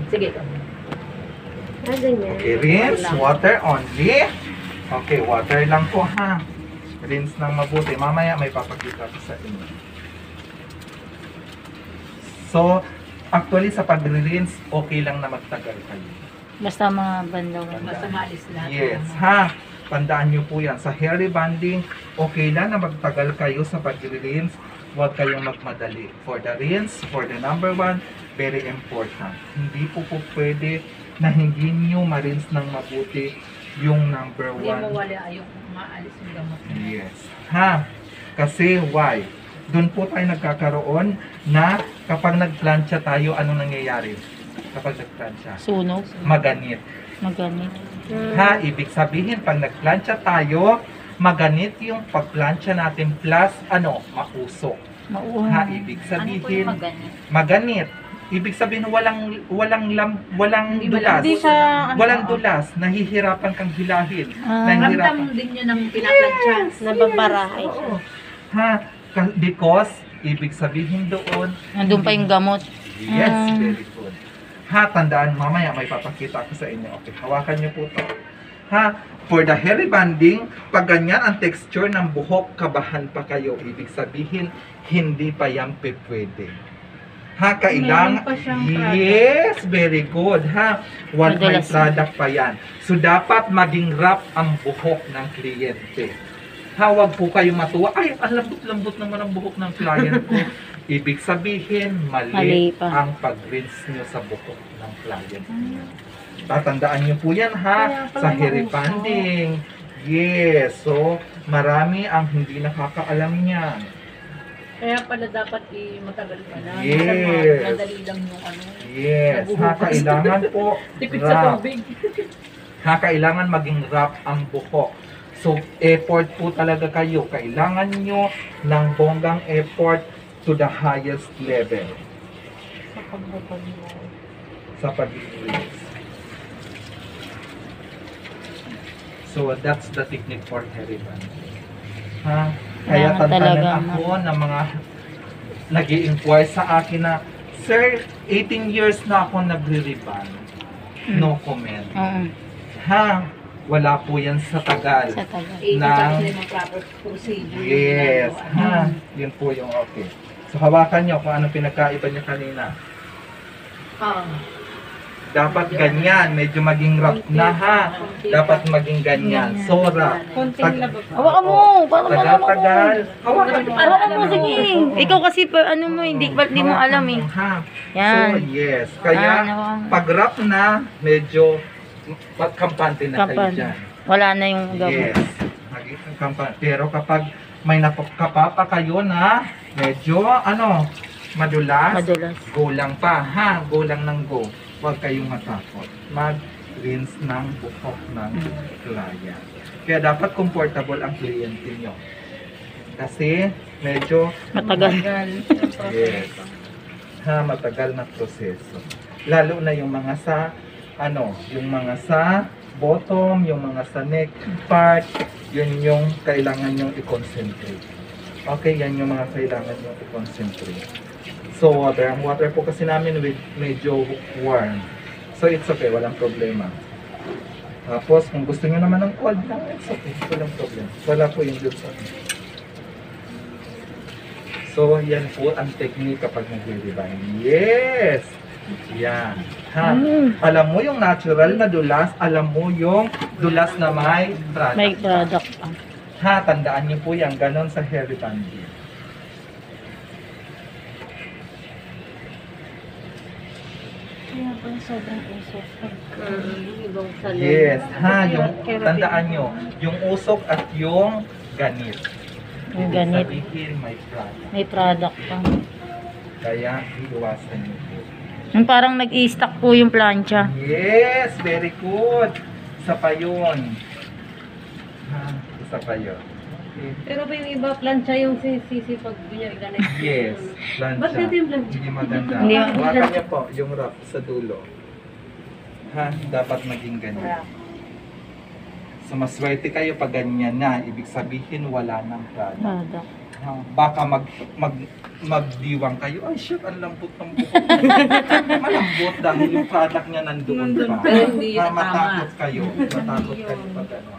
Sige ko. Ganyan. Okay, rinse, water only. Okay, water lang po ha. Rinse ng mabuti. Mamaya may papakita ko sa inyo. So, actually sa pag-rinse, okay lang na magtagal kayo. Basta mga bandaw. Basta maalis lahat. Yes, ha. Tandaan nyo po yan. Sa hair rebonding, okay lang na magtagal kayo sa pag-rinse. Huwag kayong magmadali. For the rinse, for the number one, very important. Hindi po pwede na hindi nyo ma-rinse ng mabuti yung number Hindi one. mawala yung maalis yung gamot. Yes. Ha? Kasi why? Doon po tayo nagkakaroon na kapag nagplancha tayo, ano nangyayari? Kapag nagplancha? Sunog. Maganit. Maganit. Ha? Ibig sabihin, pag nagplancha tayo, maganit yung pagplancha natin plus, ano? Mausok. Ha? Mauha. Ibig Ano sabihin, maganit? maganit. Ibig sabihin, walang dulas. Hindi siya, Walang dulas. Nahihirapan kang hilahin. Nahihirapan. Ramdam din nyo ng pinaplansya. Nababarahay siya. Oo. Ha? Because, ibig sabihin doon, nandun pa yung gamot. yes, Ah. very good. Ha, tandaan, mamaya may papakita ko sa inyo. Okay, hawakan niyo po to. Ha, for the hair rebonding, pag ganyan ang texture ng buhok, kabahan pa kayo. Ibig sabihin, hindi pa yan pwede. Ha, kailangan, Meron pa siyang product. yes, very good. Ha, may Madalas. product pa yan. So, dapat maging rough ang buhok ng kliyente. Ha, wag po kayo matuwa. Ay, ang lambot-lambot naman ang buhok ng client ko. Ibig sabihin, Mali mali pa. ang pag-rinse nyo sa buhok ng client niyo. Tatandaan nyo po yan ha, Kaya pala sa hair mausok. rebonding. Yes, so marami ang hindi nakakaalam niyan. Kaya pala dapat matagal pa na. Yes. Minsan madali lang yung ano. Yes, ha, Nabubukas. kailangan po Tipid sa rough. tubig. Ha, kailangan maging rough ang buhok. So, effort po talaga kayo. Kailangan nyo ng bonggang effort to the highest level Sa pagbabag mo. sa pag-rinse. So, that's the technique for hair rebonding. Ha? Kaya Kailangan tantanan talaga ako ng mga nag-i-inquire sa akin na, Sir, 18 years na ako nagre-rebond. No comment. Oo. Ha? Wala po yan sa tagal. Sa tagal. Na- Sila yung proper procedure. yung Yes. ginagawa. Ha? Yun po yung okay. So, hawakan nyo kung anong pinagkaiba nyo kanina. Ah. Dapat ganyan. Medyo maging rough na ha. Dapat maging ganyan. So, rough. Konting labab. Hawakan mo! Para Tagal-tagal. Hawakan mo. Hawakan mo, sige. Ikaw kasi, ano mo, hindi mo alam eh. Ha? Yan. So, yes. Kaya, pag rough na, medyo magkampante na kayo Kampante. dyan. Wala na yung gamot. Yes. Magiging kampante. Pero kapag may napakapapa kayo na medyo, madulas, Madulas. go lang pa, ha? Go lang ng go. Huwag kayong matakot. Mag-rinse ng buhok ng client. Kaya dapat comfortable ang kliyente nyo. Kasi medyo Matagal. yes. Ha, matagal na proseso. Lalo na yung mga sa yung mga sa bottom, yung mga sa neck part, yun yung kailangan yung i-concentrate. Okay, yan yung mga kailangan yung i-concentrate. So water, ang water po kasi namin medyo warm. So it's okay, walang problema. Tapos kung gusto niyo naman ng cold lang, it's okay, walang problema. Wala po yung good sa akin. So yan po ang technique kapag nag-rebond. Yes! Yan. Ha? Alam mo yung natural na dulas, alam mo yung dulas na may product. May product pa. Ha, tandaan niyo po yan, ganon sa hair rebonding. Kaya pala sobrang usok. Yung ibang salon. Yes, ha, yung tandaan nyo, yung usok at yung ganit. Yung Ibig ganit. sabihin, may product. May product pa. Kaya, iiwasan nyo po. Yung parang nag-i-stack po yung plancha. Yes, very good. Isa pa yun. Ha, isa pa yun. Okay. Pero ba yung iba, plancha yung sisi pag ganyan ganit? Yes, plancha. Ba't natin yung plancha? Hindi maganda. Hindi. Hawakan niyo po yung wrap sa dulo. Ha, dapat maging ganyan. So, maswerte kayo pag ganyan na. Ibig sabihin, wala nang product. Product. Baka magdiwang kayo. Ay, shit, ang lambot ng buhok. Malambot dahil yung product niya nandun pa. Pero hindi yun tama. Matakot kayo. Matakot kayo pag ano.